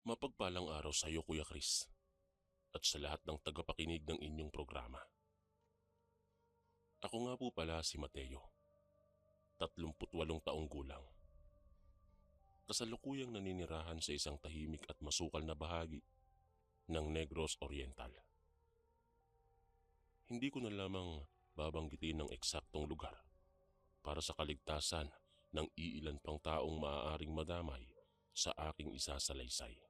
Mapagpalang araw sa iyo, Kuya Chris, at sa lahat ng tagapakinig ng inyong programa. Ako nga po pala si Mateo, 38 taong gulang. Kasalukuyang naninirahan sa isang tahimik at masukal na bahagi ng Negros Oriental. Hindi ko na lamang babanggitin ng eksaktong lugar para sa kaligtasan ng iilan pang taong maaaring madamay sa aking isasalaysay.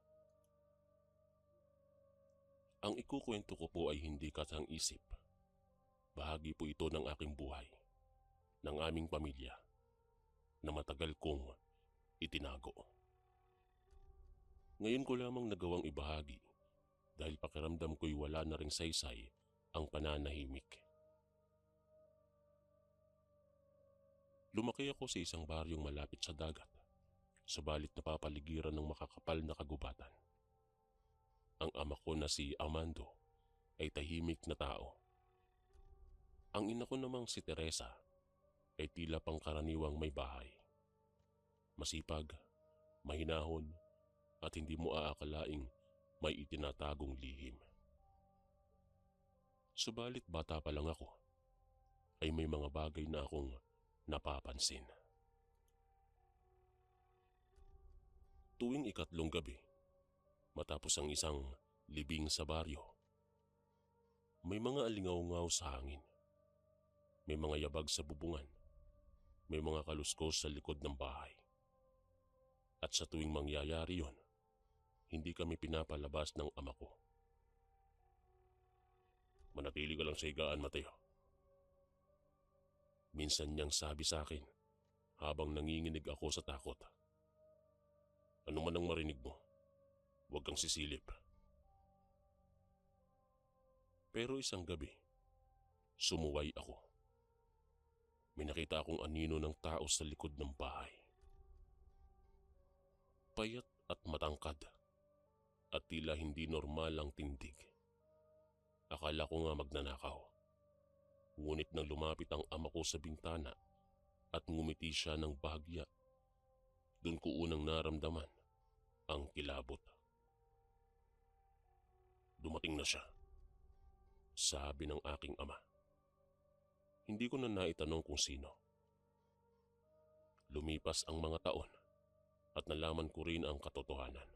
Ang ikukwento ko po ay hindi katang-isip. Bahagi po ito ng aking buhay, ng aming pamilya, na matagal kong itinago. Ngayon ko lamang nagawang ibahagi dahil pakiramdam ko'y wala na ring saysay ang pananahimik. Lumaki ako sa isang baryong malapit sa dagat, subalit napapaligiran ng makakapal na kagubatan. Ang ama ko na si Armando ay tahimik na tao. Ang ina ko namang si Teresa ay tila pangkaraniwang may bahay. Masipag, mahinahon at hindi mo aakalaing may itinatagong lihim. Subalit bata pa lang ako ay may mga bagay na akong napapansin. Tuwing ikatlong gabi, matapos ang isang libing sa baryo, may mga alingaw-ngaw sa hangin. May mga yabag sa bubungan. May mga kaluskos sa likod ng bahay. At sa tuwing mangyayari yon, hindi kami pinapalabas ng ama ko. Manatili ka lang sa higaan, Mateo. Minsan niyang sabi sa akin habang nanginginig ako sa takot. Ano man ang marinig mo, huwag kang sisilip. Pero isang gabi, sumuway ako. May nakita akong anino ng tao sa likod ng bahay. Payat at matangkad at tila hindi normal ang tindig. Akala ko nga magnanakaw. Ngunit nang lumapit ang ama ko sa bintana at ngumiti siya ng bahagya, doon ko unang naramdaman ang kilabot. Dumating na siya, sabi ng aking ama. Hindi ko na naitanong kung sino. Lumipas ang mga taon at nalaman ko rin ang katotohanan.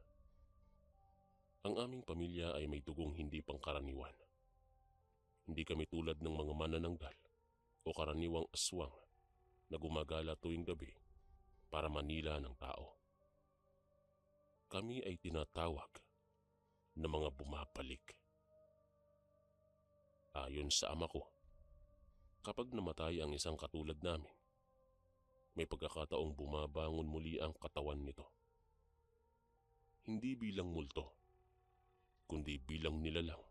Ang aming pamilya ay may dugong hindi pangkaraniwan. Hindi kami tulad ng mga manananggal o karaniwang aswang na gumagala tuwing gabi para manila ng tao. Kami ay tinatawag na mga bumabalik. Ayon sa ama ko, kapag namatay ang isang katulad namin, may pagkakataong bumabangon muli ang katawan nito. Hindi bilang multo, kundi bilang nilalang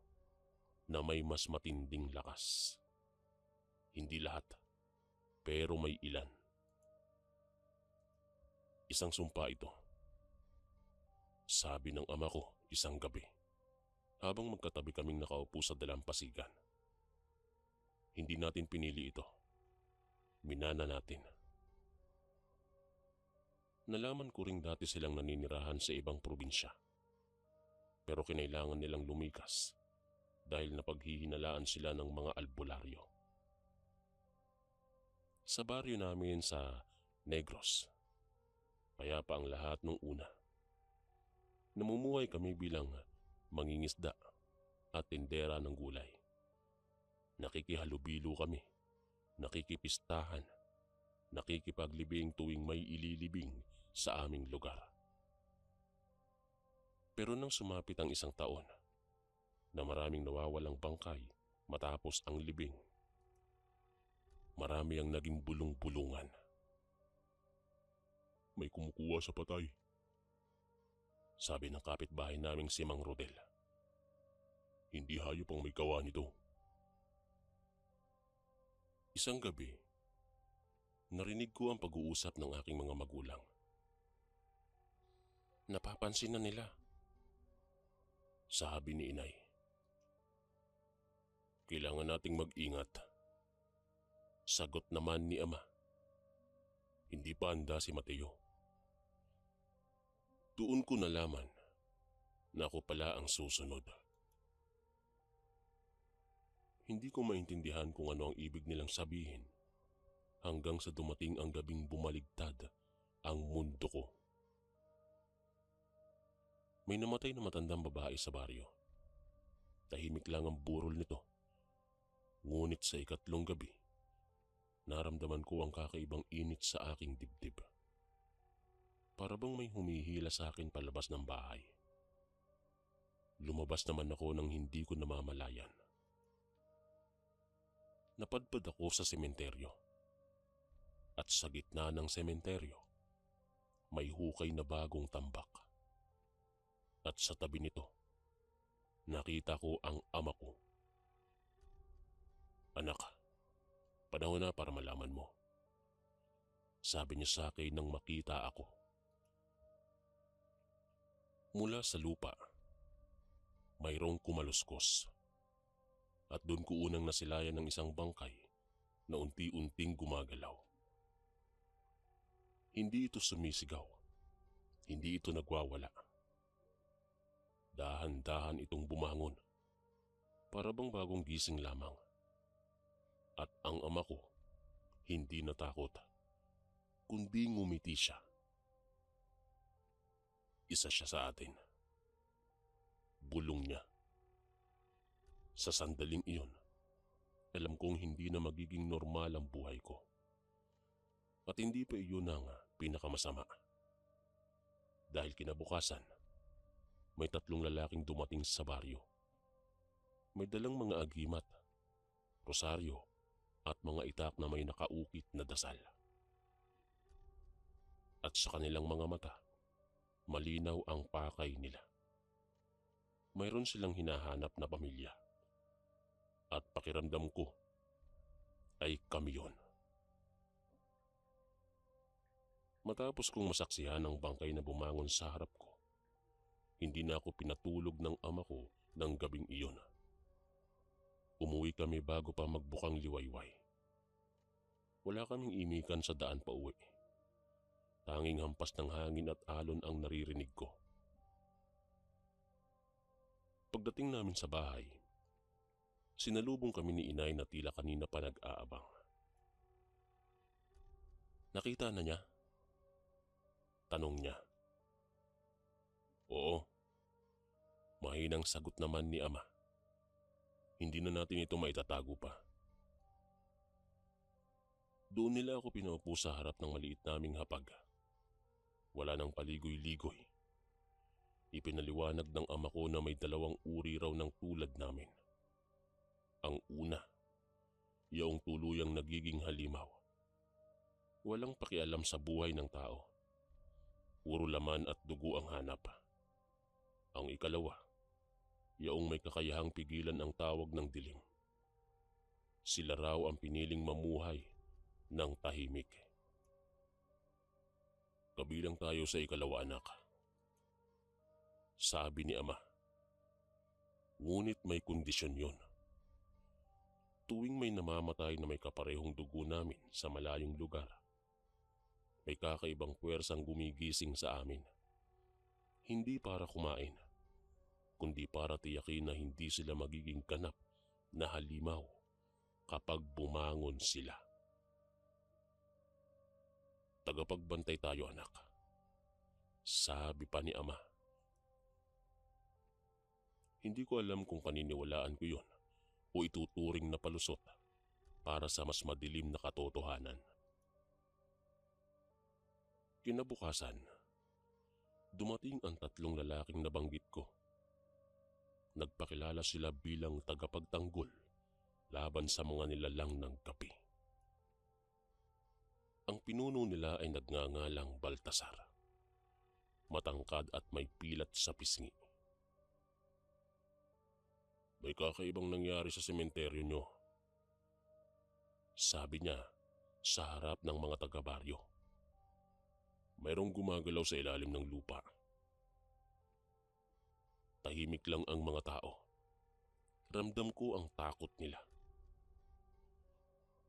na may mas matinding lakas. Hindi lahat, pero may ilan. Isang sumpa ito, sabi ng ama ko isang gabi, habang magkatabi kaming nakaupo sa dalampasigan. Hindi natin pinili ito. Minana natin. Nalaman ko ring dati silang naninirahan sa ibang probinsya. Pero kinailangan nilang lumikas dahil napaghihinalaan sila ng mga albularyo. Sa baryo namin sa Negros, payapa ang lahat nung una. Namumuhay kami bilang mangingisda at tindera ng gulay. Nakikihalubilo kami, nakikipistahan, nakikipaglibing tuwing may ililibing sa aming lugar. Pero nang sumapit ang isang taon na maraming nawawalang bangkay matapos ang libing, marami ang naging bulong-bulungan. May kumukuha sa patay, sabi ng kapitbahay naming si Mang Rodel. Hindi hayop ang may gawa nito. Isang gabi, narinig ko ang pag-uusap ng aking mga magulang. Napapansin na nila, sabi ni inay. Kailangan nating mag-ingat, sagot naman ni ama. Hindi pa handa si Mateo. Doon ko nalaman na ako pala ang susunod. Hindi ko maintindihan kung ano ang ibig nilang sabihin hanggang sa dumating ang gabing bumaligtad ang mundo ko. May namatay na matandang babae sa baryo. Tahimik lang ang burol nito. Ngunit sa ikatlong gabi, naramdaman ko ang kakaibang init sa aking dibdib. Para bang may humihila sa akin palabas ng bahay. Lumabas naman ako nang hindi ko namamalayan. Napadpad ako sa sementeryo. At sa gitna ng sementeryo, may hukay na bagong tambak. At sa tabi nito, nakita ko ang ama ko. "Anak, panahon na para malaman mo," sabi niya sa akin nang makita ako. Mula sa lupa, mayroong kumaluskos. At doon ko unang nasilayan ng isang bangkay na unti-unting gumagalaw. Hindi ito sumisigaw. Hindi ito nagwawala. Dahan-dahan itong bumangon. Para bang bagong gising lamang. At ang ama ko, hindi natakot, kundi ngumiti siya. Isa siya sa atin. Bulong niya. Sa sandaling iyon, alam kong hindi na magiging normal ang buhay ko. At hindi pa iyon ang pinakamasama. Dahil kinabukasan, may 3 lalaking dumating sa baryo. May dalang mga agimat, rosaryo, at mga itak na may nakaukit na dasal. At sa kanilang mga mata, malinaw ang pakay nila. Mayroon silang hinahanap na pamilya. At pakiramdam ko ay kami yun. Matapos kong masaksihan ang bangkay na bumangon sa harap ko, hindi na ako pinatulog ng ama ko ng gabing iyon. Umuwi kami bago pa magbukang liwayway. Wala kaming imikan sa daan pa uwi. Tanging hampas ng hangin at alon ang naririnig ko. Pagdating namin sa bahay, sinalubong kami ni inay na tila kanina pa nag-aabang. "Nakita na niya?" tanong niya. "Oo." Mahinang sagot naman ni ama. "Hindi na natin ito maitatago pa." Doon nila ako pinaupo sa harap ng maliit naming hapag. Wala nang paligoy-ligoy. Ipinaliwanag ng ama ko na may 2 uri raw ng tulad namin. Ang una, yaong tuluyang nagiging halimaw. Walang pakialam sa buhay ng tao. Puro laman at dugo ang hanap. Ang ikalawa, yaong may kakayahang pigilan ang tawag ng dilim. Sila raw ang piniling mamuhay ng tahimik. "Kabilang tayo sa ikalawa, anak," sabi ni ama. Ngunit may kondisyon yun. Tuwing may namamatay na may kaparehong dugo namin sa malayong lugar, may kakaibang puwersang gumigising sa amin. Hindi para kumain, kundi para tiyakin na hindi sila magiging ganap na halimaw kapag bumangon sila. "Tagapagbantay tayo, anak," sabi pa ni ama. Hindi ko alam kung paniniwalaan ko yun o ituturing na palusot para sa mas madilim na katotohanan. Kinabukasan, dumating ang 3 lalaking nabanggit ko. Nagpakilala sila bilang tagapagtanggol laban sa mga nilalang ng gabi. Ang pinuno nila ay nagngangalang Baltasar. Matangkad at may pilat sa pisngi. "May kakaibang nangyari sa sementeryo nyo," sabi niya sa harap ng mga taga-baryo. "Mayroong gumagalaw sa ilalim ng lupa." Tahimik lang ang mga tao. Ramdam ko ang takot nila.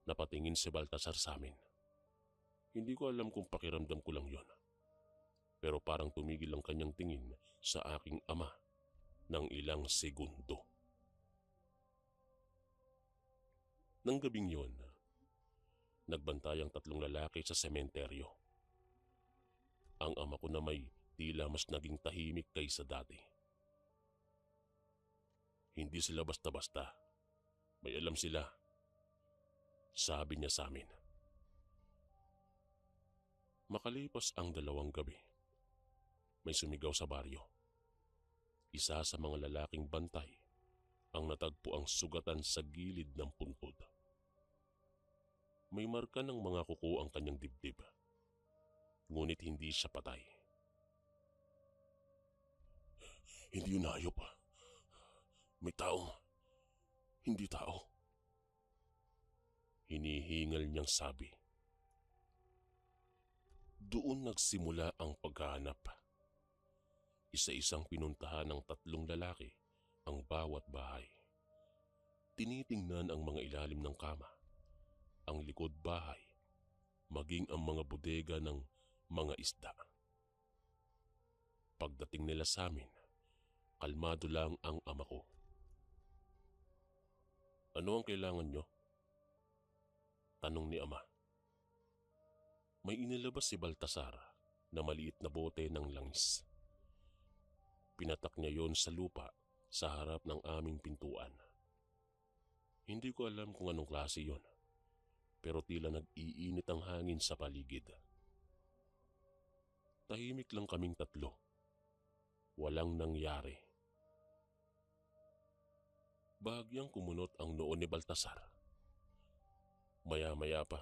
Napatingin si Baltasar sa amin. Hindi ko alam kung pakiramdam ko lang yon. Pero parang tumigil ang kanyang tingin sa aking ama ng ilang segundo. Nang gabing yon, nagbantay ang 3 lalaki sa sementeryo. Ang ama ko na may tila mas naging tahimik kaysa dati. Hindi sila basta-basta. May alam sila, sabi niya sa amin. Makalipas ang 2 gabi, may sumigaw sa baryo. Isa sa mga lalaking bantay ang natagpo ang sugatan sa gilid ng puntod. May marka ng mga kuko ang kanyang dibdib, ngunit hindi siya patay. Hindi yun hayop. May tao. Hindi tao. Hinihingal niyang sabi. Doon nagsimula ang paghahanap. Isa-isang pinuntahan ng 3 lalaki ang bawat bahay. Tinitingnan ang mga ilalim ng kama, ang likod bahay, maging ang mga bodega ng mga isda. Pagdating nila sa amin, kalmado lang ang ama ko. Ano ang kailangan nyo? Tanong ni ama. May inilabas si Baltasar na maliit na bote ng langis. Pinatak niya yon sa lupa sa harap ng aming pintuan. Hindi ko alam kung anong klase yon, pero tila nag-iinit ang hangin sa paligid. Tahimik lang kaming 3. Walang nangyari. Bahagyang kumunot ang noo ni Baltasar. Maya-maya pa,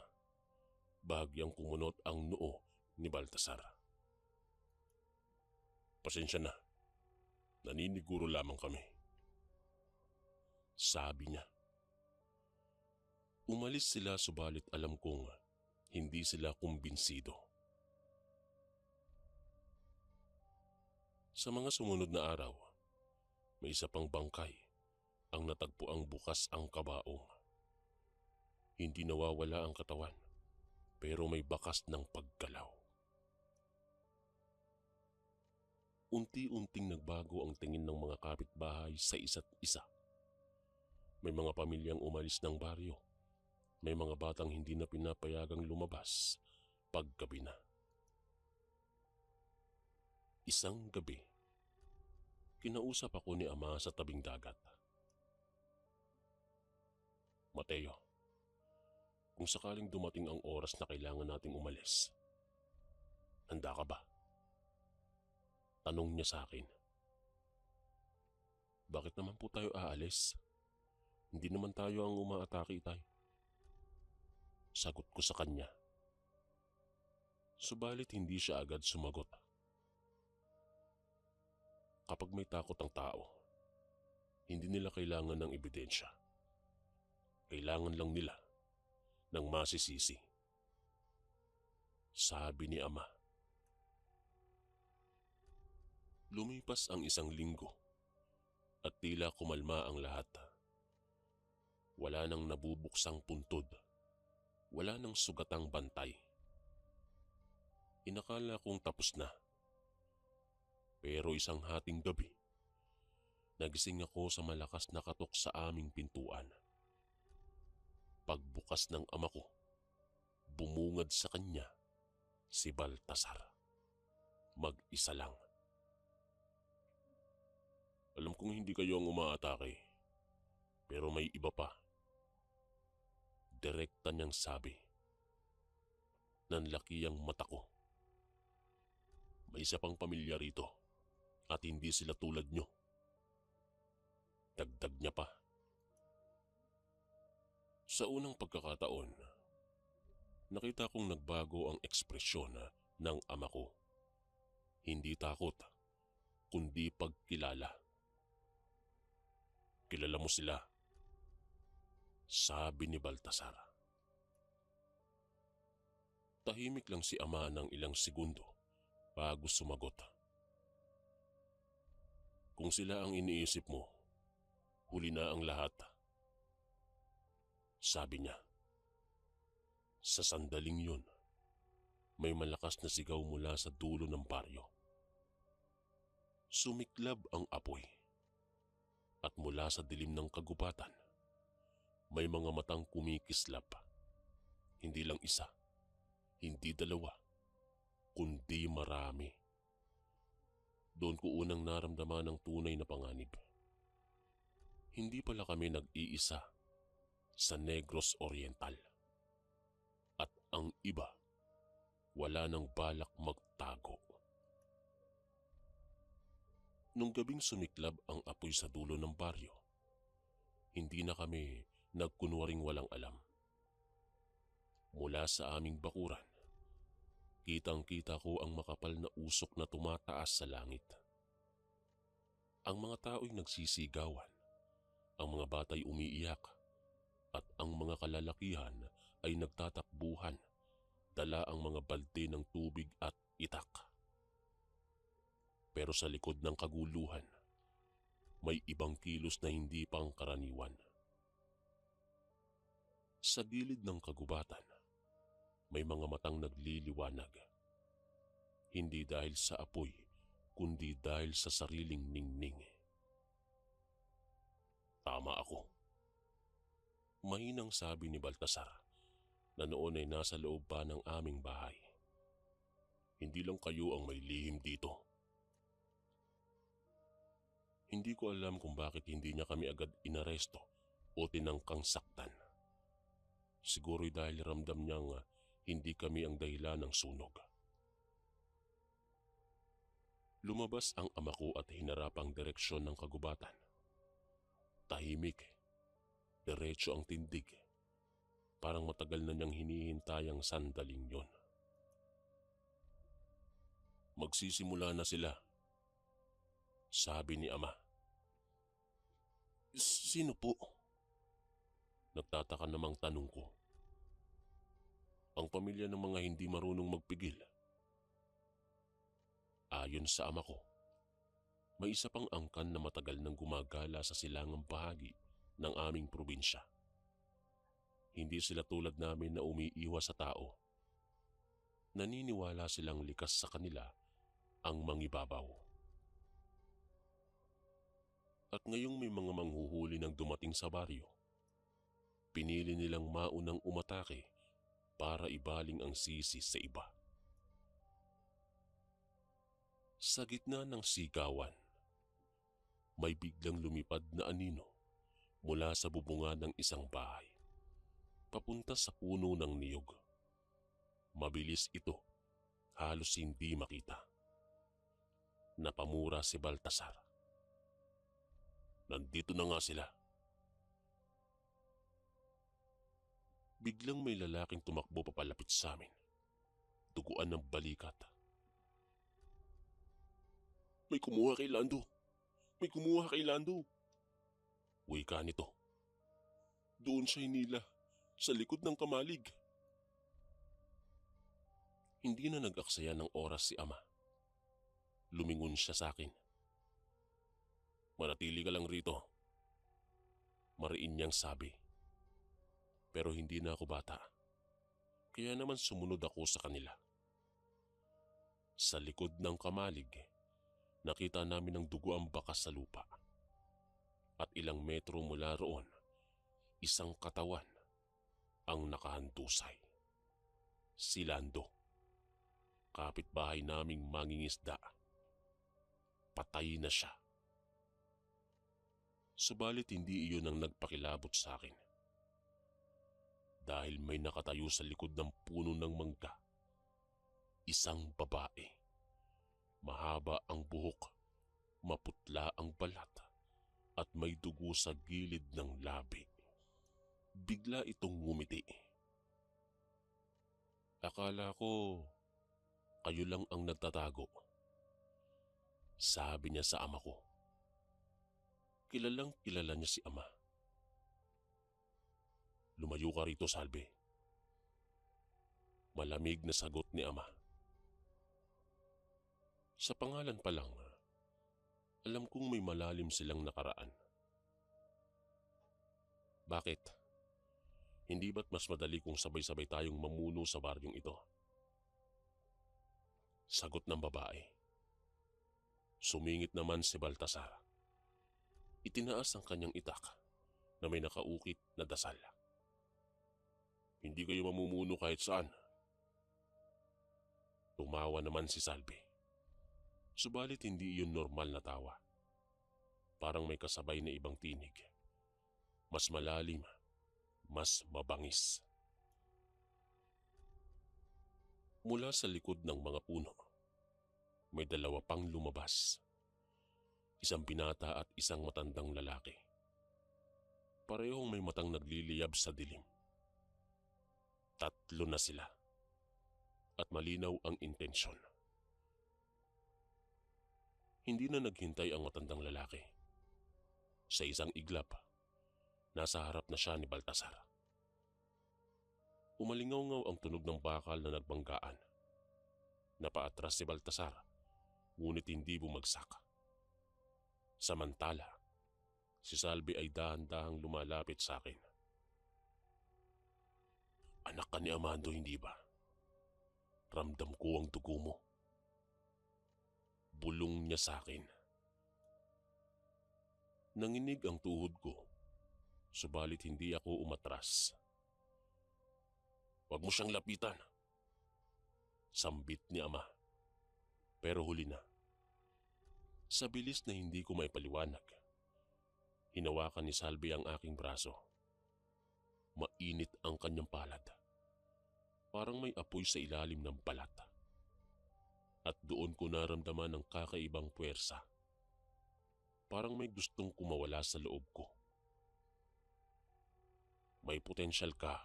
bahagyang kumunot ang noo ni Baltasar. Pasensya na, naniniguro lamang kami, sabi niya. Umalis sila subalit alam kong hindi sila kumbinsido. Sa mga sumunod na araw, may isa pang bangkay ang natagpo ang bukas ang kabaong. Hindi nawawala ang katawan, pero may bakas ng paggalaw. Unti-unting nagbago ang tingin ng mga kapitbahay sa isa't isa. May mga pamilyang umalis ng baryo. May mga batang hindi na pinapayagang lumabas paggabi na. Isang gabi, kinausap ako ni ama sa tabing dagat. Mateo, kung sakaling dumating ang oras na kailangan nating umalis, handa ka ba? Tanong niya sa akin. Bakit naman po tayo aalis? Hindi naman tayo ang umaatake, Itay. Sagot ko sa kanya. Subalit hindi siya agad sumagot. Kapag may takot ang tao, hindi nila kailangan ng ebidensya. Kailangan lang nila ng masisisi. Sabi ni ama. Lumipas ang 1 linggo at tila kumalma ang lahat. Wala nang nabubuksang puntod. Wala nang sugatang bantay. Inakala kong tapos na. Pero isang hating gabi, nagising ako sa malakas na katok sa aming pintuan. Pagbukas ng ama ko, bumungad sa kanya si Baltasar. Mag-isa lang. Alam kong hindi kayo ang umaatake, pero may iba pa. Direkta niyang sabi. Nanlaki ang mata ko. May isa pang pamilya rito at hindi sila tulad nyo. Dagdag niya pa. Sa unang pagkakataon, nakita kong nagbago ang ekspresyon ng ama ko. Hindi takot, kundi pagkilala. Kilala mo sila, sabi ni Baltasar. Tahimik lang si ama ng ilang segundo bago sumagot. Kung sila ang iniisip mo, huli na ang lahat. Sabi niya. Sa sandaling yun, may malakas na sigaw mula sa dulo ng baryo. Sumiklab ang apoy. At mula sa dilim ng kagubatan, may mga matang kumikislap. Hindi lang isa, hindi dalawa, kundi marami. Doon ko unang naramdaman ang tunay na panganib. Hindi pala kami nag-iisa sa Negros Oriental. At ang iba, wala nang balak magtago. Nung gabing sumiklab ang apoy sa dulo ng baryo, hindi na kami nagkunwaring walang alam. Mula sa aming bakuran, kitang-kita ko ang makapal na usok na tumataas sa langit. Ang mga tao'y nagsisigawan, ang mga bata'y umiiyak, at ang mga kalalakihan ay nagtatakbuhan, dala ang mga balde ng tubig at itak. Pero sa likod ng kaguluhan, may ibang kilos na hindi pangkaraniwan. Sa gilid ng kagubatan, may mga matang nagliliwanag. Hindi dahil sa apoy, kundi dahil sa sariling ningning. Tama ako. Mahinang sabi ni Baltasar na noon ay nasa loob pa ng aming bahay. Hindi lang kayo ang may lihim dito. Hindi ko alam kung bakit hindi niya kami agad inaresto o tinangkang saktan. Siguro'y dahil ramdam niyang hindi kami ang dahilan ng sunog. Lumabas ang ama ko at hinarap ang direksyon ng kagubatan. Tahimik, diretso ang tindig. Parang matagal na niyang hinihintay ang sandaling yon. Magsisimula na sila, sabi ni ama. Sino po? Nagtataka namang tanong ko. Ang pamilya ng mga hindi marunong magpigil. Ayon sa ama ko, may isa pang angkan na matagal nang gumagala sa silangang bahagi ng aming probinsya. Hindi sila tulad namin na umiiwas sa tao. Naniniwala silang likas sa kanila ang mangibabaw. At ngayong may mga manghuhuli ng dumating sa baryo, pinili nilang maunang umatake para ibaling ang sisi sa iba. Sa gitna ng sigawan, may biglang lumipad na anino mula sa bubungan ng isang bahay, papunta sa puno ng niyog. Mabilis ito, halos hindi makita. Napamura si Baltasar. Nandito na nga sila. Biglang may lalaking tumakbo papalapit sa amin, duguan ng balikat. May kumuha kay Lando! May kumuha kay Lando! Wika nito. Doon siya hinila, sa likod ng kamalig. Hindi na nag-aksaya ng oras si ama. Lumingon siya sa akin. Manatili ka lang rito. Mariin niyang sabi. Pero hindi na ako bata. Kaya naman sumunod ako sa kanila. Sa likod ng kamalig, nakita namin ang dugo ang bakas sa lupa. At ilang metro mula roon, isang katawan ang nakahandusay. Si Lando, kapitbahay naming mangingisda. Patay na siya. Subalit hindi iyon ang nagpakilabot sa akin. Dahil may nakatayo sa likod ng puno ng mangga. Isang babae. Mahaba ang buhok, maputla ang balat, at may dugo sa gilid ng labi. Bigla itong ngumiti. Akala ko, kayo lang ang nagtatago. Sabi niya sa ama ko. Kilalang kilala niya si ama. Lumayo ka rito, Salve. Malamig na sagot ni ama. Sa pangalan pa lang, alam kong may malalim silang nakaraan. Bakit? Hindi ba't mas madali kung sabay-sabay tayong mamuno sa baryong ito? Sagot ng babae. Sumingit naman si Baltasar. Itinaas ang kanyang itak na may nakaukit na dasal. Hindi kayo mamumuno kahit saan. Tumawa naman si Salvi. Subalit hindi iyon normal na tawa. Parang may kasabay na ibang tinig. Mas malalim, mas mabangis. Mula sa likod ng mga puno, may dalawa pang lumabas. Isang binata at isang matandang lalaki. Parehong may matang nagliliyab sa dilim. Tatlo na sila. At malinaw ang intensyon. Hindi na naghintay ang matandang lalaki. Sa isang iglap, nasa harap na siya ni Baltasar. Umalingaw-ngaw ang tunog ng bakal na nagbanggaan. Napaatras si Baltasar, ngunit hindi bumagsak. Samantala, si Salvi ay dahan-dahang lumalapit sa akin. Anak ka ni Amando, hindi ba? Ramdam ko ang dugo mo. Bulong niya sa akin. Nanginig ang tuhod ko, subalit hindi ako umatras. Huwag mo siyang lapitan. Sambit ni Ama. Pero huli na. Sa bilis na hindi ko maipaliwanag, hinawakan ni Salvi ang aking braso. Mainit ang kanyang palad. Parang may apoy sa ilalim ng balat. At doon ko naramdaman ang kakaibang puwersa. Parang may gustong kumawala sa loob ko. May potensyal ka.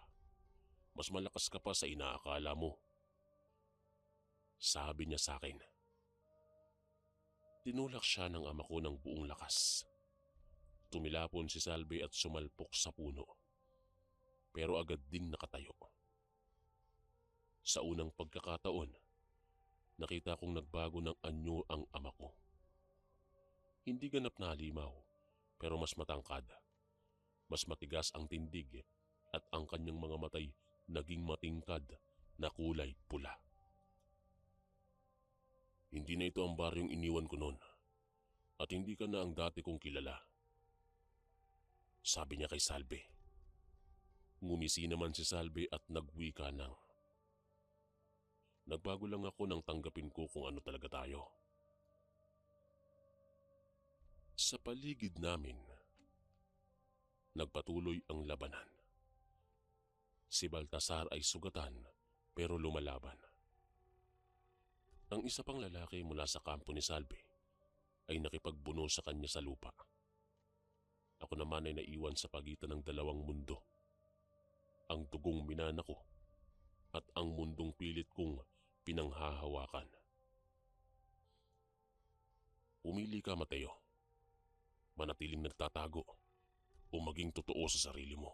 Mas malakas ka pa sa inaakala mo. Sabi niya sa akin. Tinulak siya ng ama ko ng buong lakas. Tumilapon si Salvi at sumalpok sa puno. Pero agad ding nakatayo. Sa unang pagkakataon, nakita kong nagbago ng anyo ang ama ko. Hindi ganap na halimaw, pero mas matangkad. Mas matigas ang tindig at ang kanyang mga matay naging matingkad na kulay pula. Hindi na ito ang baryong iniwan ko noon at hindi ka na ang dati kong kilala. Sabi niya kay Salvi. Ngumisi naman si Salvi at nagwika ng, nagbago lang ako nang tanggapin ko kung ano talaga tayo. Sa paligid namin, nagpatuloy ang labanan. Si Baltasar ay sugatan pero lumalaban. Ang isa pang lalaki mula sa kampo ni Salvi ay nakipagbuno sa kanya sa lupa. Ako naman ay naiwan sa pagitan ng dalawang mundo. Ang dugong minana ko at ang mundong pilit kong pinanghahawakan. Pumili ka, Mateo. Manatiling nagtatago o maging totoo sa sarili mo.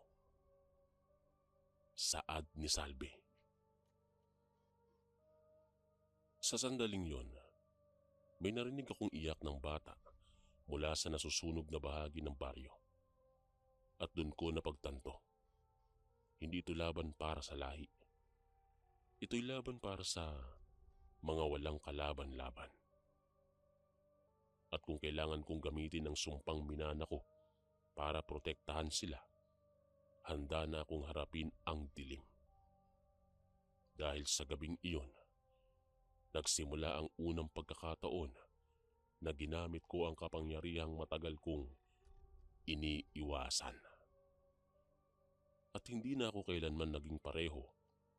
Saad ni Salvi. Sa sandaling yon, may narinig akong iyak ng bata mula sa nasusunog na bahagi ng baryo. At doon ko napagtanto. Hindi ito laban para sa lahi. Ito'y laban para sa mga walang kalaban-laban. At kung kailangan kong gamitin ang sumpang minana ko para protektahan sila, handa na akong harapin ang dilim. Dahil sa gabing iyon, nagsimula ang unang pagkakataon na ginamit ko ang kapangyarihang matagal kong iniiwasan. At hindi na ako kailanman naging pareho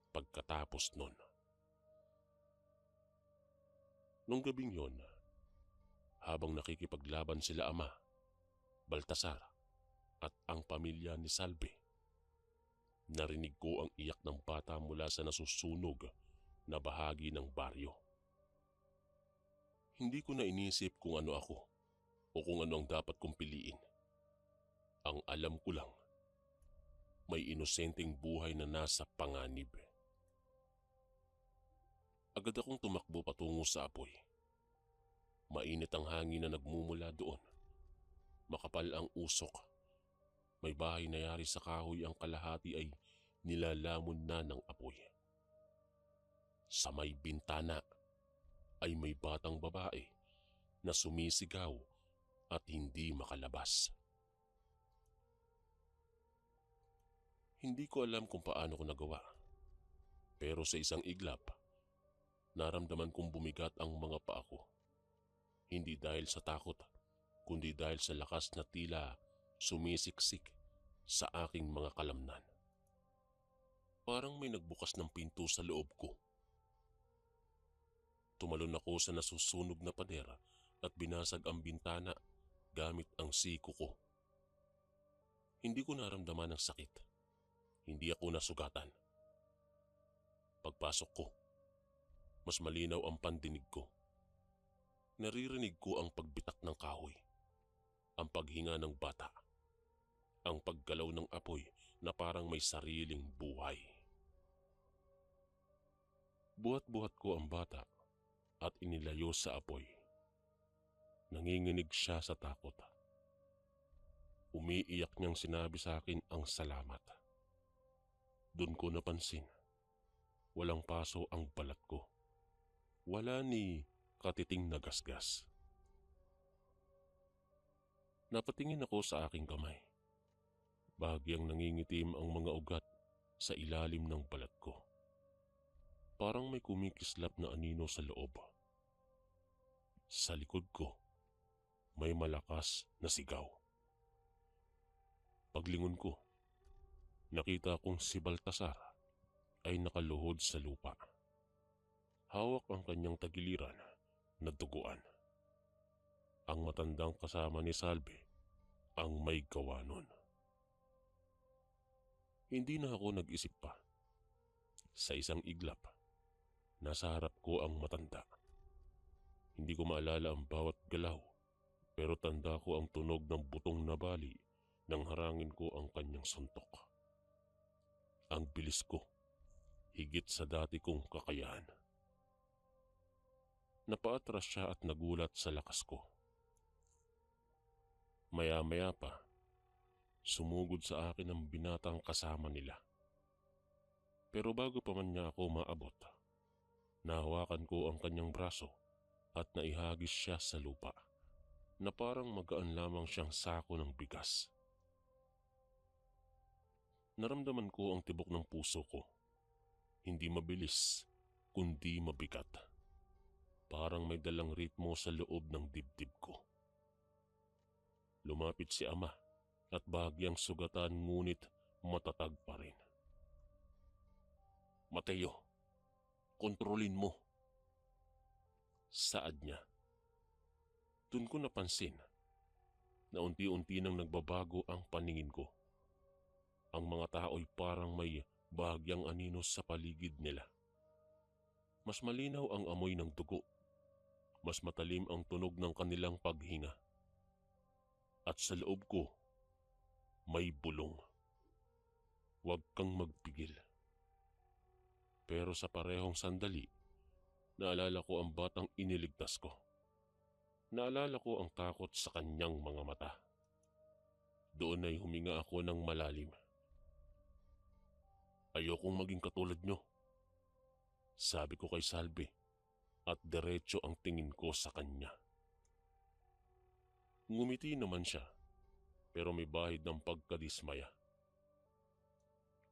pagkatapos nun. Nung gabing yon, habang nakikipaglaban sila Ama, Baltasar at ang pamilya ni Salvi, narinig ko ang iyak ng bata mula sa nasusunog na bahagi ng baryo. Hindi ko na inisip kung ano ako o kung ano ang dapat kong piliin. Ang alam ko lang, may inosenteng buhay na nasa panganib. Agad akong tumakbo patungo sa apoy. Mainit ang hangin na nagmumula doon. Makapal ang usok. May bahay na yari sa kahoy, ang kalahati ay nilalamon na ng apoy. Sa may bintana ay may batang babae na sumisigaw at hindi makalabas. Hindi ko alam kung paano ko nagawa. Pero sa isang iglap, naramdaman kong bumigat ang mga paa ko. Hindi dahil sa takot, kundi dahil sa lakas na tila sumisiksik sa aking mga kalamnan. Parang may nagbukas ng pinto sa loob ko. Tumalon ako sa nasusunog na pader at binasag ang bintana gamit ang siko ko. Hindi ko naramdaman ang sakit. Hindi ako nasugatan. Pagpasok ko, mas malinaw ang pandinig ko. Naririnig ko ang pagbitak ng kahoy, ang paghinga ng bata, ang paggalaw ng apoy na parang may sariling buhay. Buhat-buhat ko ang bata at inilayo sa apoy. Nanginginig siya sa takot. Umiiyak niyang sinabi sa akin ang salamat. Doon ko napansin, walang paso ang balat ko. Wala ni katiting na gasgas. Napatingin ako sa aking kamay. Bahagyang nangingitim ang mga ugat sa ilalim ng balat ko. Parang may kumikislap na anino sa loob. Sa likod ko, may malakas na sigaw. Paglingon ko, nakita kong si Baltasar ay nakaluhod sa lupa. Hawak ang kanyang tagiliran na duguan. Ang matandang kasama ni Salve ang may gawa nun. Hindi na ako nag-isip pa. Sa isang iglap, nasa harap ko ang matanda. Hindi ko maalala ang bawat galaw, pero tanda ko ang tunog ng butong na bali nang harangin ko ang kanyang suntok. Ang bilis ko, higit sa dati kong kakayahan. Napaatras siya at nagulat sa lakas ko. Maya-maya pa, sumugod sa akin ang binatang kasama nila. Pero bago pa man niya ako maabot, nahawakan ko ang kanyang braso at naihagis siya sa lupa na parang magaan lamang siyang sako ng bigas. Naramdaman ko ang tibok ng puso ko. Hindi mabilis, kundi mabigat. Parang may dalang ritmo sa loob ng dibdib ko. Lumapit si Ama at bahagyang sugatan ngunit matatag pa rin. Mateo, kontrolin mo. Saad niya. Doon ko napansin na unti-unti nang nagbabago ang paningin ko. Ang mga tao'y parang may bahagyang anino sa paligid nila. Mas malinaw ang amoy ng dugo. Mas matalim ang tunog ng kanilang paghinga. At sa loob ko, may bulong. Huwag kang magpigil. Pero sa parehong sandali, naalala ko ang batang iniligtas ko. Naalala ko ang takot sa kanyang mga mata. Doon ay huminga ako ng malalim. Ayokong maging katulad nyo, sabi ko kay Salve at diretso ang tingin ko sa kanya. Ngumiti naman siya, pero may bahid ng pagkadismaya.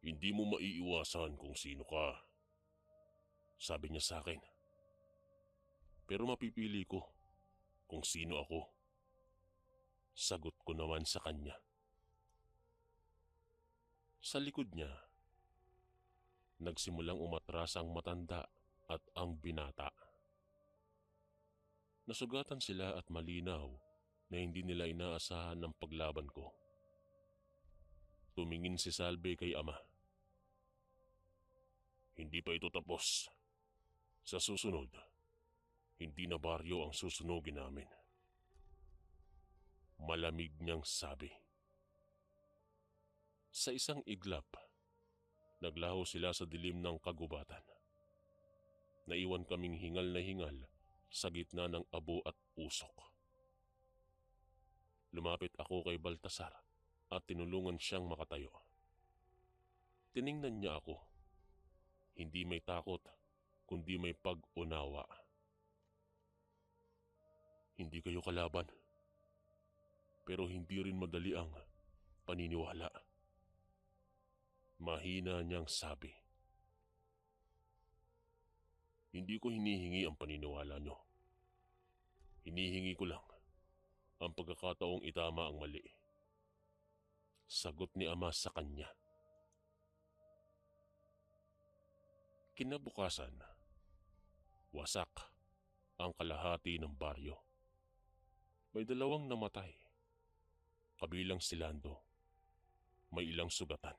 Hindi mo maiiwasan kung sino ka, sabi niya sa akin. Pero mapipili ko kung sino ako, sagot ko naman sa kanya. Sa likod niya, nagsimulang umatras ang matanda at ang binata. Nasugatan sila at malinaw na hindi nila inaasahan ang paglaban ko. Tumingin si Salve kay Ama. Hindi pa ito tapos. Sa susunod, hindi na baryo ang susunugin namin. Malamig niyang sabi. Sa isang iglap, naglaho sila sa dilim ng kagubatan. Naiwan kaming hingal na hingal sa gitna ng abo at usok. Lumapit ako kay Baltasar at tinulungan siyang makatayo. Tiningnan niya ako. Hindi may takot, kundi may pag-unawa. Hindi kayo kalaban. pero hindi rin madali ang paniniwala. Mahina niyang sabi, "Hindi ko hinihingi ang paniniwala niyo. Hinihingi ko lang ang pagkakataong itama ang mali." Sagot ni Ama sa kanya. Kinabukasan, wasak ang kalahati ng baryo. May 2 namatay, kabilang si Lando. May ilang sugatan.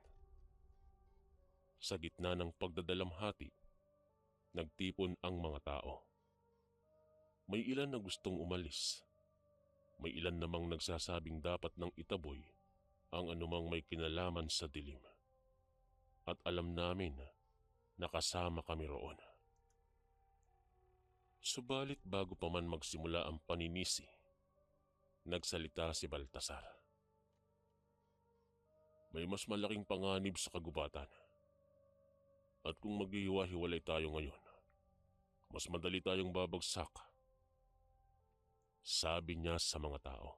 Sa gitna ng pagdadalamhati, nagtipon ang mga tao. May ilan na gustong umalis. May ilan namang nagsasabing dapat nang itaboy ang anumang may kinalaman sa dilim. At alam namin na kasama kami roon. Subalit bago pa man magsimula ang paninisi, nagsalita si Baltasar. May mas malaking panganib sa kagubatan. At kung maghihiwa-hiwalay tayo ngayon, mas madali tayong babagsak. Sabi niya sa mga tao.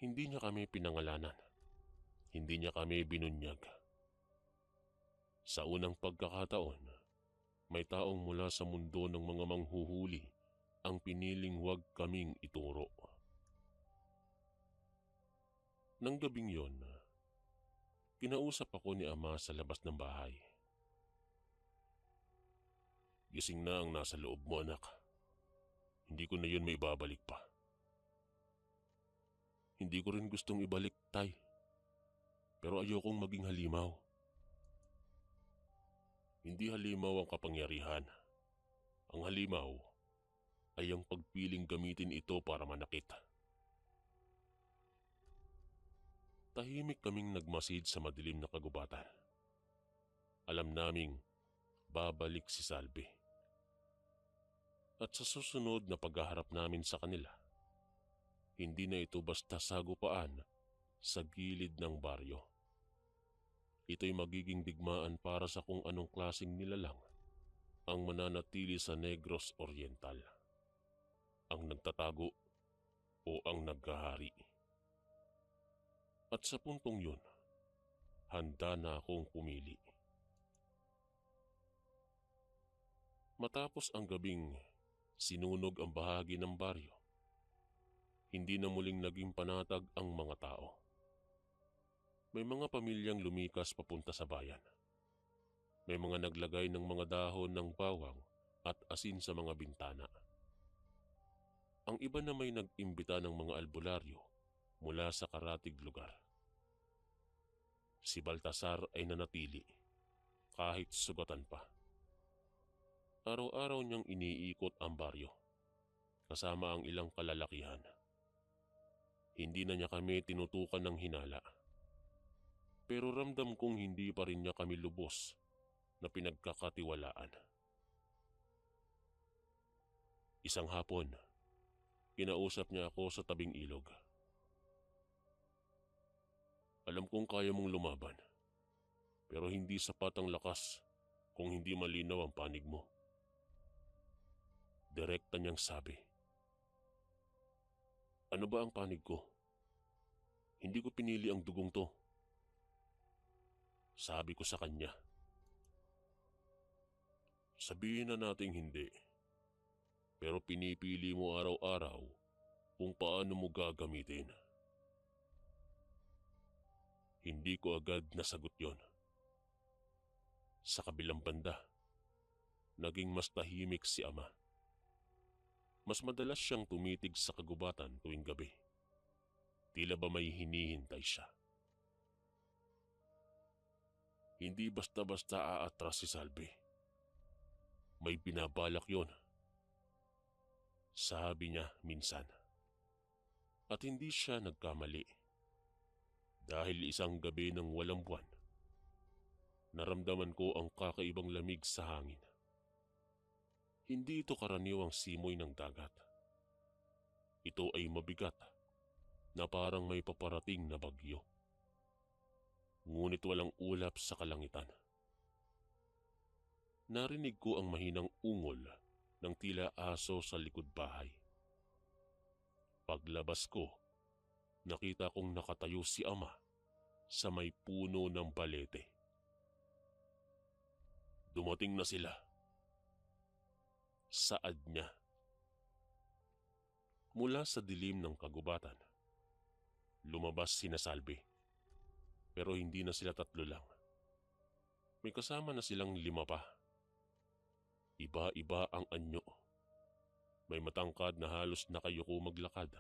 Hindi niya kami pinangalanan. Hindi niya kami binunyag. Sa unang pagkakataon, may taong mula sa mundo ng mga manghuhuli ang piniling huwag kaming ituro. Nang gabing yon, kinausap ako ni Ama sa labas ng bahay. Gising na ang nasa loob mo, anak. Hindi ko na yun may babalik pa. Hindi ko rin gustong ibalik, Tay. Pero ayokong maging halimaw. Hindi halimaw ang kapangyarihan. Ang halimaw ay ang pagpiling gamitin ito para manakit. Tahimik kaming nagmasid sa madilim na kagubatan. Alam naming babalik si Salvi. At sa susunod na paghaharap namin sa kanila, hindi na ito basta sagupaan sa gilid ng baryo. Ito'y magiging digmaan para sa kung anong klaseng nilalang ang mananatili sa Negros Oriental. Ang nagtatago o ang naghahari. At sa puntong yun, handa na akong pumili. Matapos ang gabing sinunog ang bahagi ng baryo, hindi na muling naging panatag ang mga tao. May mga pamilyang lumikas papunta sa bayan. May mga naglagay ng mga dahon ng bawang at asin sa mga bintana. Ang iba na may nag-imbita ng mga albularyo mula sa karatig lugar. Si Baltasar ay nanatili kahit sugatan pa. Araw-araw niyang iniikot ang baryo kasama ang ilang kalalakihan. Hindi na niya kami tinutukan ng hinala. Pero ramdam kong hindi pa rin niya kami lubos na pinagkakatiwalaan. Isang hapon, kinausap niya ako sa tabing ilog. Alam kong kaya mong lumaban, pero hindi sapat ang lakas kung hindi malinaw ang panig mo. Direkta niyang sabi. Ano ba ang panig ko? Hindi ko pinili ang dugong to. Sabi ko sa kanya. Sabihin na nating hindi, pero pinipili mo araw-araw kung paano mo gagamitin. Hindi ko agad nasagot yon. Sa kabilang banda, naging mas tahimik si Ama. Mas madalas siyang tumitig sa kagubatan tuwing gabi. Tila ba may hinihintay siya. Hindi basta-basta aatras si Salvi. May binabalak yon. Sabi niya minsan. At hindi siya nagkamali. Dahil isang gabi ng walang buwan, naramdaman ko ang kakaibang lamig sa hangin. Hindi ito karaniwang simoy ng dagat. Ito ay mabigat na parang may paparating na bagyo. Ngunit walang ulap sa kalangitan. Narinig ko ang mahinang ungol ng tila aso sa likod bahay. Paglabas ko, nakita kong nakatayo si Ama sa may puno ng balete. Dumating na sila. Saad niya. Mula sa dilim ng kagubatan, lumabas sina Salvi. Pero hindi na sila tatlo lang. May kasama na silang 5 pa. Iba-iba ang anyo. May matangkad na halos nakayuko maglakad.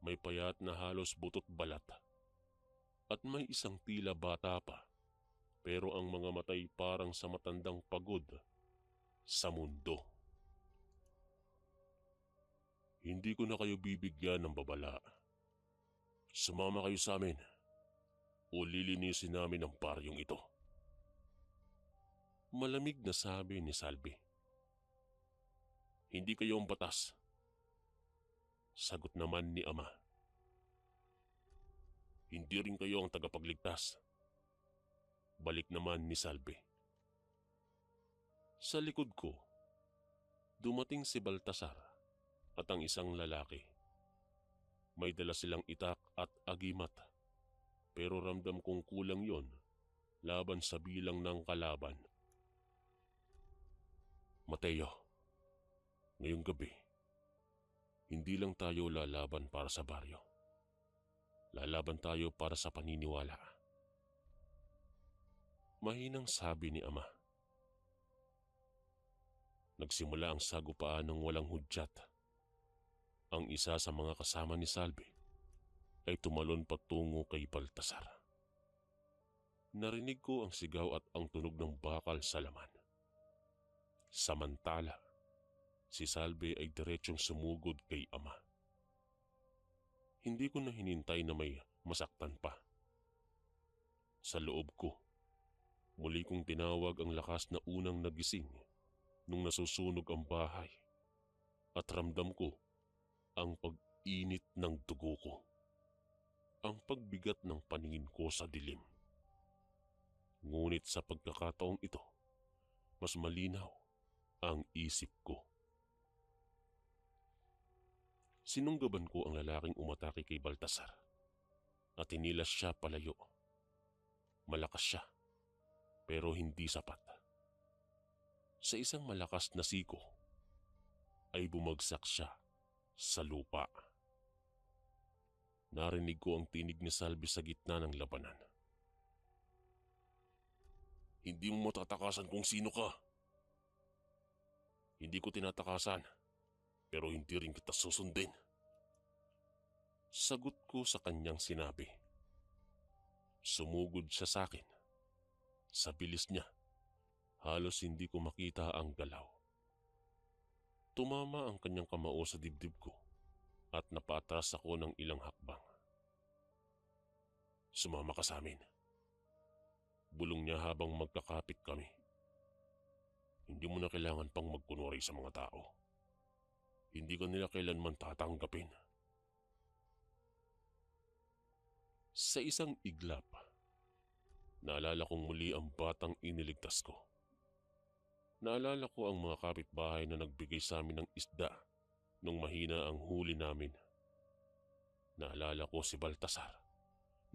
May payat na halos butot balat. At may isang tila bata pa, pero ang mga matay parang sa matandang pagod sa mundo. Hindi ko na kayo bibigyan ng babala. Sumama kayo sa amin o lilinisin namin ang baryong ito. Malamig na sabi ni Salvi. Hindi kayo ang batas. Sagot naman ni Ama. Hindi rin kayo ang tagapagligtas. Balik naman ni Salvi. Sa likod ko, dumating si Baltasar at ang isang lalaki. May dala silang itak at agimat, pero ramdam kong kulang yon laban sa bilang ng kalaban. Mateo, ngayong gabi, hindi lang tayo lalaban para sa baryo. Lalaban tayo para sa paniniwala. Mahinang sabi ni Ama. Nagsimula ang sagupaan ng walang hudyat. Ang isa sa mga kasama ni Salvi ay tumalon patungo kay Baltasar. Narinig ko ang sigaw at ang tunog ng bakal sa laman. Samantala, si Salvi ay diretsong sumugod kay Ama. Hindi ko na hinintay na may masaktan pa. Sa loob ko, muli kong tinawag ang lakas na unang nagising nung nasusunog ang bahay at ramdam ko ang pag-init ng dugo ko, ang pagbigat ng paningin ko sa dilim. Ngunit sa pagkakataong ito, mas malinaw ang isip ko. Sinunggaban ko ang lalaking umatake kay Baltasar at inilas siya palayo. Malakas siya, pero hindi sapat. Sa isang malakas na siko, ay bumagsak siya sa lupa. Narinig ko ang tinig ni Salvi sa gitna ng labanan. Hindi mo matatakasan kung sino ka. Hindi ko tinatakasan, pero hindi rin kita susundin. Sagot ko sa kanyang sinabi. Sumugod siya sa akin. Sa bilis niya, halos hindi ko makita ang galaw. Tumama ang kanyang kamao sa dibdib ko at napatras ako ng ilang hakbang. Sumama ka sa amin. Bulong niya habang magkakapit kami. Hindi mo na kailangan pang magkunwari sa mga tao. Hindi ka nila kailanman tatanggapin. Sa isang iglap, naalala kong muli ang batang iniligtas ko. Naalala ko ang mga kapitbahay na nagbigay sa amin ng isda nung mahina ang huli namin. Naalala ko si Baltasar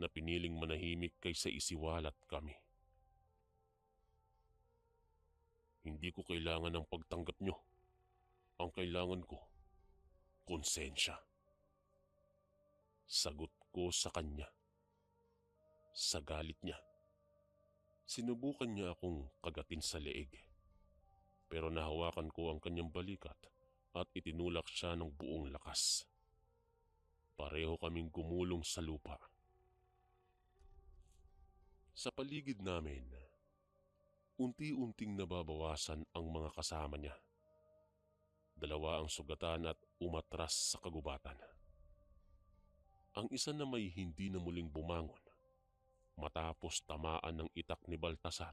na piniling manahimik kaysa isiwalat kami. Hindi ko kailangan ng pagtanggap nyo. Ang kailangan ko, konsensya. Sagot ko sa kanya. Sa galit niya, sinubukan niya akong kagatin sa leeg. Pero nahawakan ko ang kanyang balikat at itinulak siya ng buong lakas. Pareho kaming gumulong sa lupa. Sa paligid namin, unti-unting nababawasan ang mga kasama niya. 2 ang sugatan at umatras sa kagubatan. Ang isa na may hindi na muling bumangon matapos tamaan ng itak ni Baltasar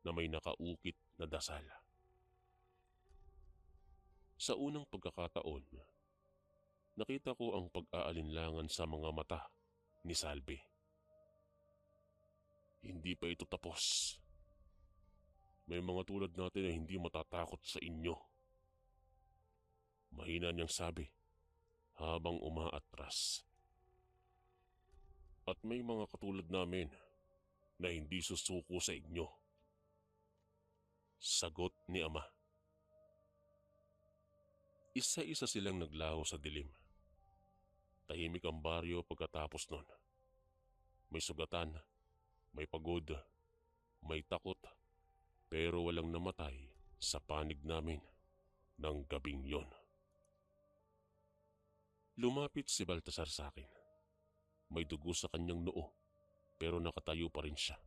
na may nakaukit na dasal. Sa unang pagkakataon, nakita ko ang pag-aalinlangan sa mga mata ni Salvi. Hindi pa ito tapos. May mga tulad natin na hindi matatakot sa inyo. Mahina niyang sabi habang umaatras. At may mga katulad namin na hindi susuko sa inyo. Sagot ni Ama. Isa-isa silang naglaho sa dilim. Tahimik ang baryo pagkatapos nun. May sugatan, may pagod, may takot, pero walang namatay sa panig namin ng gabing yon. Lumapit si Baltasar sa akin. May dugo sa kanyang noo, pero nakatayo pa rin siya.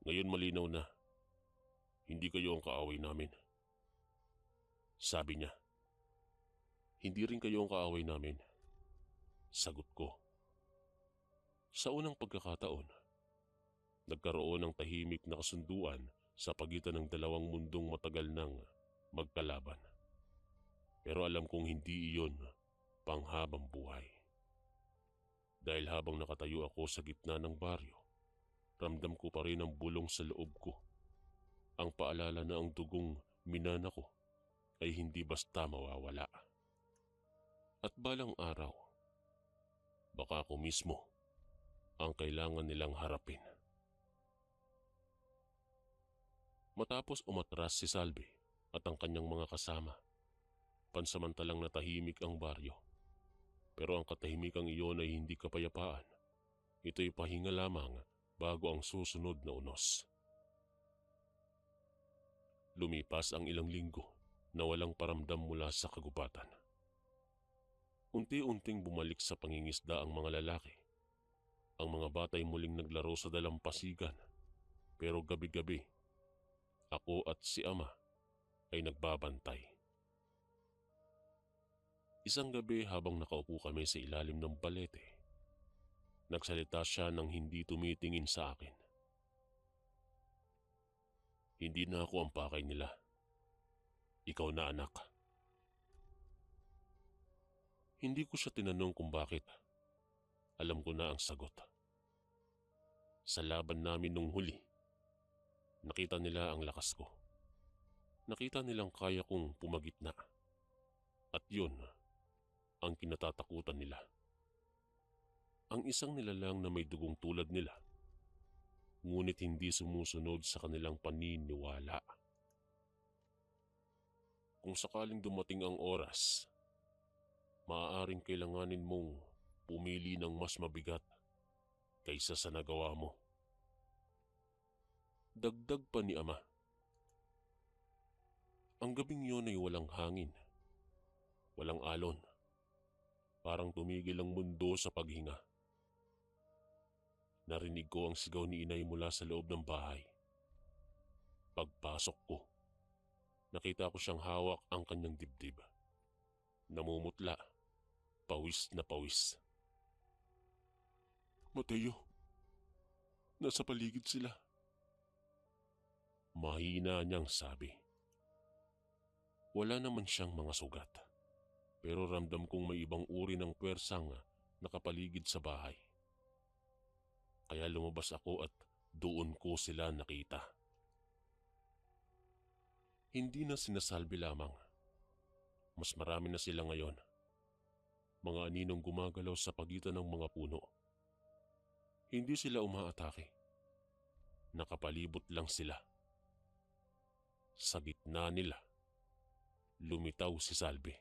Ngayon malinaw na, hindi kayo ang kaaway namin. Sabi niya. Hindi rin kayo ang kaaway namin. Sagot ko. Sa unang pagkakataon, nagkaroon ng tahimik na kasunduan sa pagitan ng dalawang mundong matagal nang magkalaban. Pero alam kong hindi iyon panghabang buhay. Dahil habang nakatayo ako sa gitna ng baryo, ramdam ko pa rin ang bulong sa loob ko. Ang paalala na ang dugong minana ko ay hindi basta mawawala. At balang araw, baka ako mismo ang kailangan nilang harapin. Matapos umatras si Salvi at ang kanyang mga kasama, pansamantalang natahimik ang baryo. Pero ang katahimikang iyon ay hindi kapayapaan. Ito'y pahinga lamang bago ang susunod na unos. Lumipas ang ilang linggo na walang paramdam mula sa kagubatan. Unti-unting bumalik sa pangingisda ang mga lalaki. Ang mga batay muling naglaro sa dalampasigan, pero gabi-gabi, ako at si Ama ay nagbabantay. Isang gabi habang nakaupo kami sa ilalim ng balete, nagsalita siya nang hindi tumitingin sa akin. Hindi na ako ang pakay nila. Ikaw na, anak. Hindi ko siya tinanong kung bakit. Alam ko na ang sagot. Sa laban namin nung huli, nakita nila ang lakas ko. Nakita nilang kaya kong pumagitna. At yun ang kinatatakutan nila. Ang isang nilalang na may dugong tulad nila, ngunit hindi sumusunod sa kanilang paniniwala. Kung sakaling dumating ang oras, maaaring kailanganin mong pumili ng mas mabigat kaysa sa nagawa mo. Dagdag pa ni Ama. Ang gabing yun ay walang hangin, walang alon. Parang tumigil ang mundo sa paghinga. Narinig ko ang sigaw ni Inay mula sa loob ng bahay. Pagpasok ko, nakita ko siyang hawak ang kanyang dibdib. Namumutla, pawis na pawis. Mateo, nasa paligid sila. Mahina niyang sabi. Wala naman siyang mga sugat, pero ramdam kong may ibang uri ng pwersang nakapaligid sa bahay. Kaya lumabas ako at doon ko sila nakita. Hindi na sinasalbi lamang. Mas marami na sila ngayon. Mga aninong gumagalaw sa pagitan ng mga puno. Hindi sila umaatake. Nakapalibot lang sila. Sa gitna nila, lumitaw si Salvi.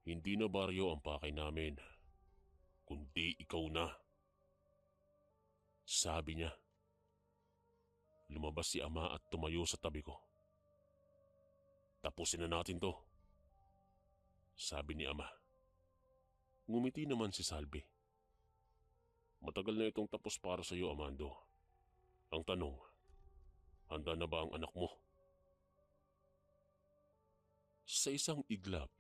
Hindi na baryo ang pakay namin, kundi ikaw na. Sabi niya. Lumabas si Ama at tumayo sa tabi ko. Tapusin na natin to, sabi ni Ama. Ngumiti naman si Salvi. Matagal na itong tapos para sa iyo, Amando. Ang tanong, handa na ba ang anak mo? Sa isang iglap,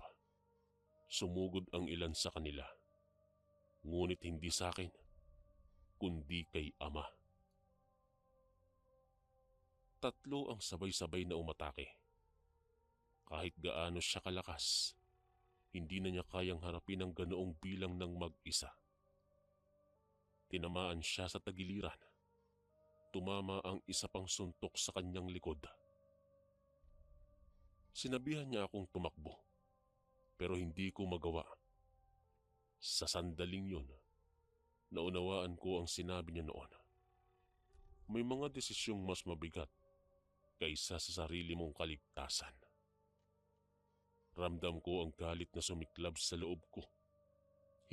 sumugod ang ilan sa kanila. Ngunit hindi sa akin, kundi kay Ama. Tatlo ang sabay-sabay na umatake. Kahit gaano siya kalakas, hindi na niya kayang harapin ang ganoong bilang ng mag-isa. Tinamaan siya sa tagiliran. Tumama ang isa pang suntok sa kanyang likod. Sinabihan niya akong tumakbo, pero hindi ko magawa. Sa sandaling yun, naunawaan ko ang sinabi niya noon. May mga desisyong mas mabigat kaysa sa sarili mong kaligtasan. Ramdam ko ang galit na sumiklab sa loob ko.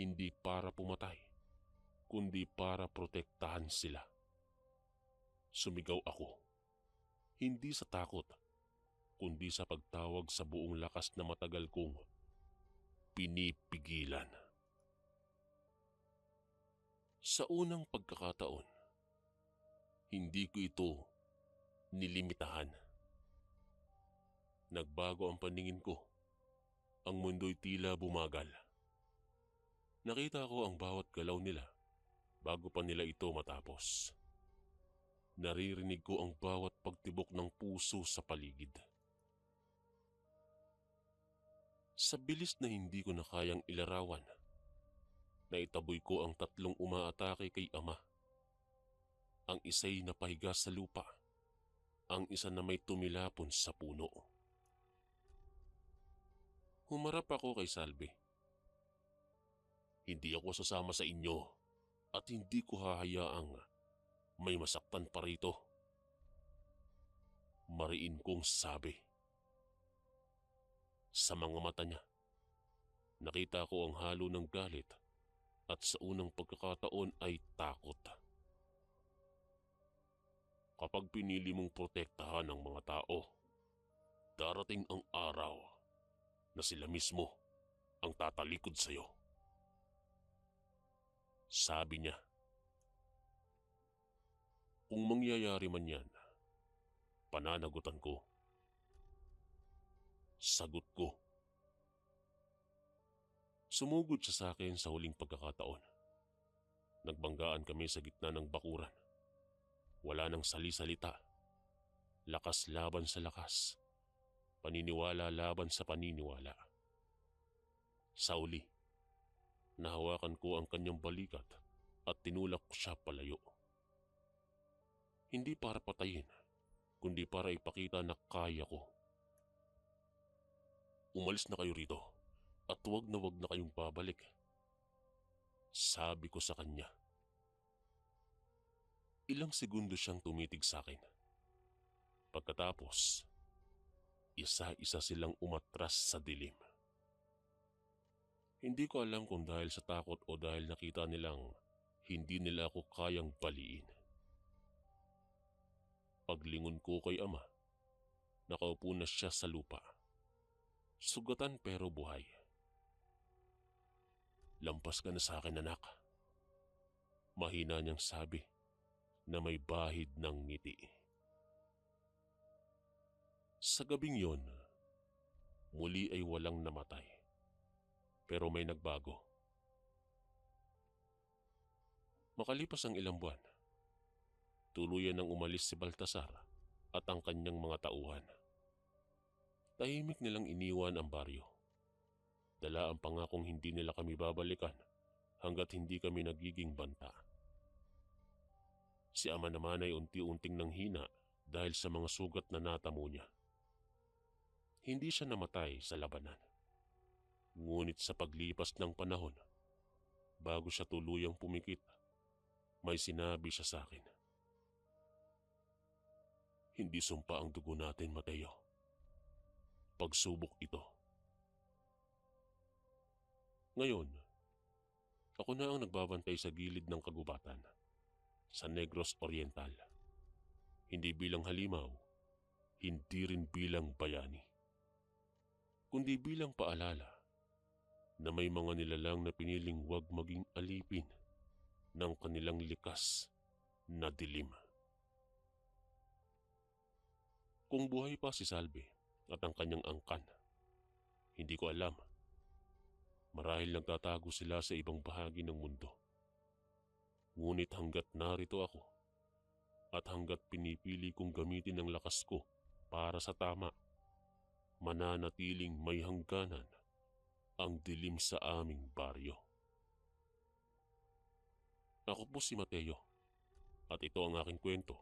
Hindi para pumatay, kundi para protektahan sila. Sumigaw ako, hindi sa takot, kundi sa pagtawag sa buong lakas na matagal kong pinipigilan. Sa unang pagkakataon, hindi ko ito nilimitahan. Nagbago ang paningin ko. Ang mundo'y tila bumagal. Nakita ko ang bawat galaw nila bago pa nila ito matapos. Naririnig ko ang bawat pagtibok ng puso sa paligid. Sa bilis na hindi ko na kayang ilarawan, naitaboy ko ang tatlong umaatake kay Ama. Ang isa'y napahiga sa lupa, ang isa na may tumilapon sa puno. Humarap ako kay Salve. Hindi ako sasama sa inyo at hindi ko hahayaang may masaktan pa rito. Mariin kong sabi. Sa mga mata niya, nakita ko ang halo ng galit at sa unang pagkakataon ay takot. Kapag pinili mong protektahan ang mga tao, darating ang araw na sila mismo ang tatalikod sa iyo. Sabi niya, kung mangyayari man yan, pananagutan ko. Sagot ko. Sumugod siya sa akin sa huling pagkakataon. Nagbanggaan kami sa gitna ng bakuran. Wala nang sali-salita. Lakas laban sa lakas. Paniniwala laban sa paniniwala. Sa uli, nahawakan ko ang kanyang balikat at tinulak ko siya palayo. Hindi para patayin, kundi para ipakita na kaya ko. Umalis na kayo rito at wag na kayong babalik. Sabi ko sa kanya. Ilang segundo siyang tumitig sa akin. Pagkatapos, isa-isa silang umatras sa dilim. Hindi ko alam kung dahil sa takot o dahil nakita nilang hindi nila ako kayang baliin. Paglingon ko kay Ama, nakaupo na siya sa lupa. Sugatan pero buhay. Lampas ka na sa akin, anak. Mahina niyang sabi na may bahid ng ngiti. Sa gabing yon, muli ay walang namatay. Pero may nagbago. Makalipas ang ilang buwan, tuluyan nang umalis si Baltasar at ang kanyang mga tauhan. Tahimik nilang iniwan ang baryo. Dala ang pangakong hindi nila kami babalikan hanggat hindi kami nagiging banta. Si Ama naman ay unti-unting nanghina dahil sa mga sugat na natamo niya. Hindi siya namatay sa labanan. Ngunit sa paglipas ng panahon, bago siya tuluyang pumikit, may sinabi siya sa akin. Hindi sumpa ang dugo natin, Mateo. Pagsubok ito. Ngayon, ako na ang nagbabantay sa gilid ng kagubatan, sa Negros Oriental. Hindi bilang halimaw, hindi rin bilang bayani, kundi bilang paalala na may mga nilalang na piniling wag maging alipin ng kanilang likas na dilim. Kung buhay pa si Salve at ang kanyang angkan, hindi ko alam. Marahil nagtatago sila sa ibang bahagi ng mundo. Ngunit hanggat narito ako at hanggat pinipili kong gamitin ang lakas ko para sa tama, mananatiling may hangganan ang dilim sa aming baryo. Ako po si Mateo at ito ang aking kwento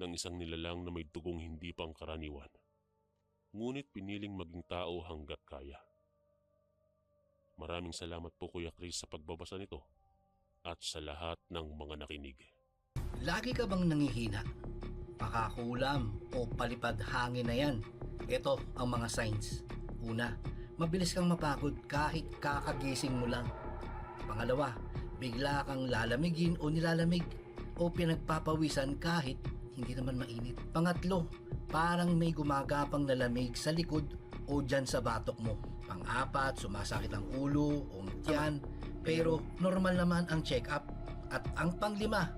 ng isang nilalang na may dugong hindi pangkaraniwan, ngunit piniling maging tao hanggat kaya. Maraming salamat po Kuya Chris sa pagbabasa nito at sa lahat ng mga nakinig. Lagi ka bang nangihina? Pakakulam o palipad hangin na yan. Ito ang mga signs. Una, mabilis kang mapagod kahit kakagising mo lang. Pangalawa, bigla kang lalamigin o nilalamig o pinagpapawisan kahit hindi naman mainit. Pangatlo, parang may gumagapang na lamig sa likod o dyan sa batok mo. Pang-apat, sumasakit ang ulo o tiyan pero normal naman ang check-up. At ang panglima,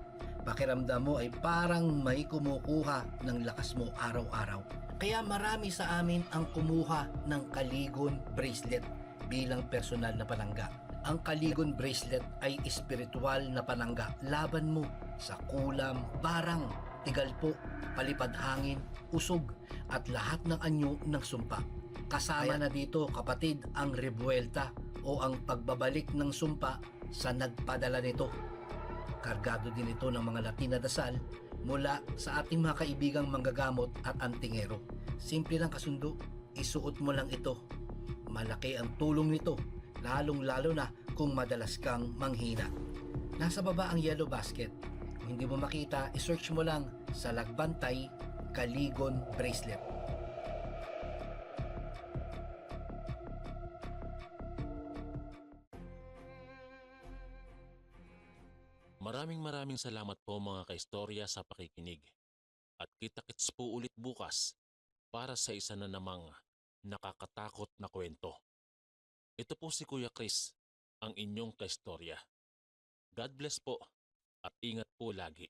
pakiramdam mo ay parang may kumukuha ng lakas mo araw-araw. Kaya marami sa amin ang kumuha ng Kaligon bracelet bilang personal na panangga. Ang Kaligon bracelet ay espiritual na panangga laban mo sa kulam, barang, tigalpo, palipad hangin, usog at lahat ng anyo ng sumpa. Kasama na dito kapatid ang rebuelta o ang pagbabalik ng sumpa sa nagpadala nito. Kargado din ito ng mga Latin na dasal mula sa ating mga kaibigang manggagamot at antingero. Simple lang kasundo, isuot mo lang ito. Malaki ang tulong nito, lalong-lalo na kung madalas kang manghina. Nasa baba ang yellow basket. Kung hindi mo makita, isearch mo lang sa Lagbantay Kaligon Bracelet. Maraming salamat po mga kaistorya sa pakikinig. At kita-kits po ulit bukas para sa isa na namang nakakatakot na kwento. Ito po si Kuya Chris, ang inyong kaistorya. God bless po at ingat po lagi.